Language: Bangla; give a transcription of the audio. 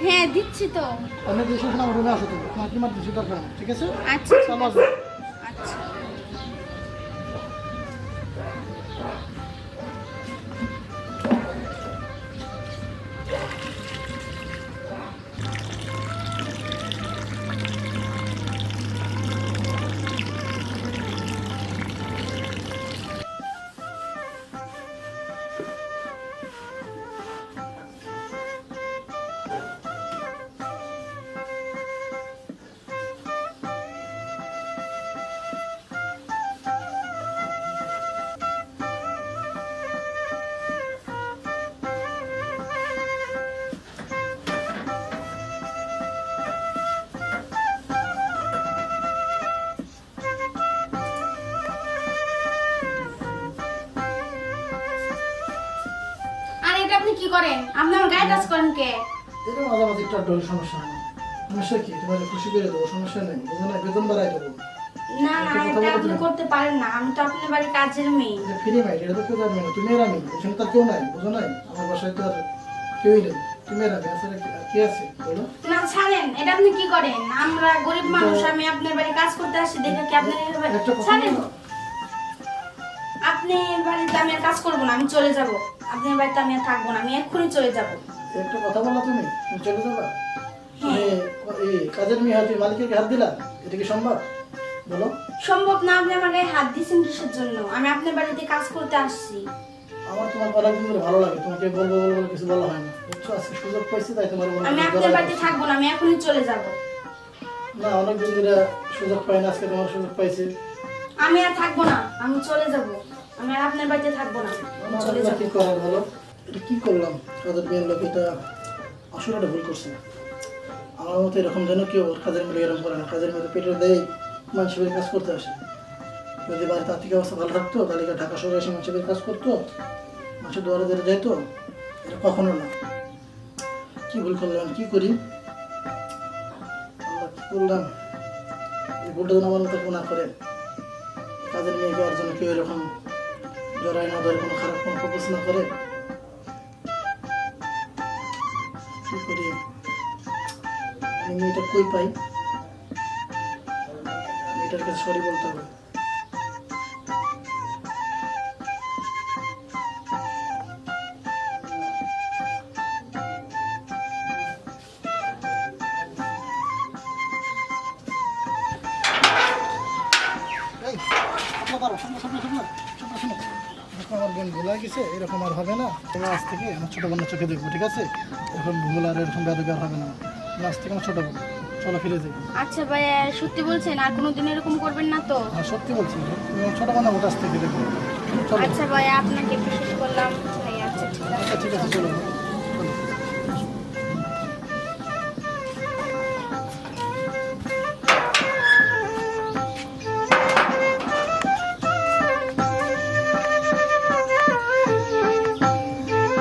হ্যাঁ দিচ্ছি তো। আমি দিয়ে শেষ না রুমে আসো তুমি, তোমার কি মার দিচ্ছি দরকার নেই, ঠিক আছে? আচ্ছা চলো আসো। আচ্ছা আর এটা আপনি কি করেন? আপনি আমার গায়ে টাচ করেন কে? এটা মাঝামাঝি একটু আড্ডা হলে সমস্যা নেই। সমস্যা কি? তোমার খুশি করে দেবো, সমস্যা নেই। বুঝো না, বেতন বাড়াই দেবো। না না এটা আপনি করতে পারেন না, আমি তো আপনার বাড়ির কাজের মেয়ে। এটা ফ্রি মাইট, এটা তো কেউ জানবে না। তুমি আর আমি, এখানে তো আর কেউ নাই, বুঝো নাই? আমার বাসায় তো আর কেউই নেই। তুমি আর আমি, আসলে কি আছে বলো? না ছাড়েন, এটা আপনি কি করেন? আমরা গরিব মানুষ, আমি আপনার বাড়ি কাজ করতে আসি দেখে কি আপনার এভাবে একটা কথা ছাড়েন? বলো। আপনি বাড়িতে আমি আর কাজ করবো না, আমি চলে যাব। আপনার বাড়িতে আমি আর থাকবো না, আমি এক্ষুনি চলে যাব। একটা কথা বলো, তুমি চলে যাবা? হ্যাঁ। এই কাজের মেয়ে হাতে মালিকের হাত দিলা, এটা কি সম্ভব বলো? সম্ভব না। আপনি আমার গায়ে হাত দিয়েছেন কিসের জন্য? আমি আপনার বাড়িতে কাজ করতে আসছি। আমার তোমার কথা কিন্তু ভালো লাগে, তোমাকে বলবো বলবো বলে কিছু বলা হয় না, বুঝছো? আজকে সুযোগ পাইছি তাই তোমার বলবো। আমি আপনার বাড়িতে থাকবো না, আমি এখনই চলে যাব। না, অনেকদিন ধরে সুযোগ পাই না, আজকে তোমার সুযোগ পাইছি। আমি আর থাকবো না, আমি চলে যাব। আমি আর আপনার বাড়িতে থাকবো না, আমি চলে যাব। কি করার বলো? এটা কি করলাম? কাজের মেয়ের লোক এটা আসলে একটা ভুল করছে। আমার মতো এরকম যেন কেউ ওর কাজের মেয়ে এরকম করে না। কাজের মেয়ে পেটে দেয়, মানুষের কাজ করতে আসে। যদি বাড়িতে আর্থিক অবস্থা ভালো থাকতো তাহলে কি ঢাকা শহরে এসে মানুষের কাজ করতো, মানুষের দুয়ারে দুয়ারে যাইতো? এটা কখনো না। কি ভুল করলাম, কি করি? আল্লাহ, কি করলাম? এই ভুলটা যেন আমার মতো কেউ না করে। কাজের মেয়েকে আর যেন কেউ এরকম জড়ায় না ধরে, কোনো খারাপ কোনো ফোকাস না করে। কি করি? আমি মেয়েটা কই পাই? মেয়েটার কাছে সরি বলতে হবে। এই, আপনার দাঁড়াও, সামনে, সামনে, সামনে, সামনে, সামনে। দেখো, আমার বোন ভুল হয়ে গেছে, এরকম আর হবে না। তুমি আজ থেকে আমার ছোটো বোনের চোখে দেখবো, ঠিক আছে? এরকম ভুল আর এরকম বেদবি আর হবে না। তুমি আজ থেকে আমার ছোটো বোন। চলো ফিরে যাই। আচ্ছা ভাইয়া, সত্যি বলছেন? আর কোনোদিন এরকম করবেন না তো? আর সত্যি বলছি, তুমি আমার ছোটো বোনের আজ থেকে দেখবো। চলো। আচ্ছা ভাইয়া, আপনাকে বিশ্বাস করলাম। ভাইয়া আচ্ছা ঠিক আছে। আচ্ছা, ঠিক আছে, চলো।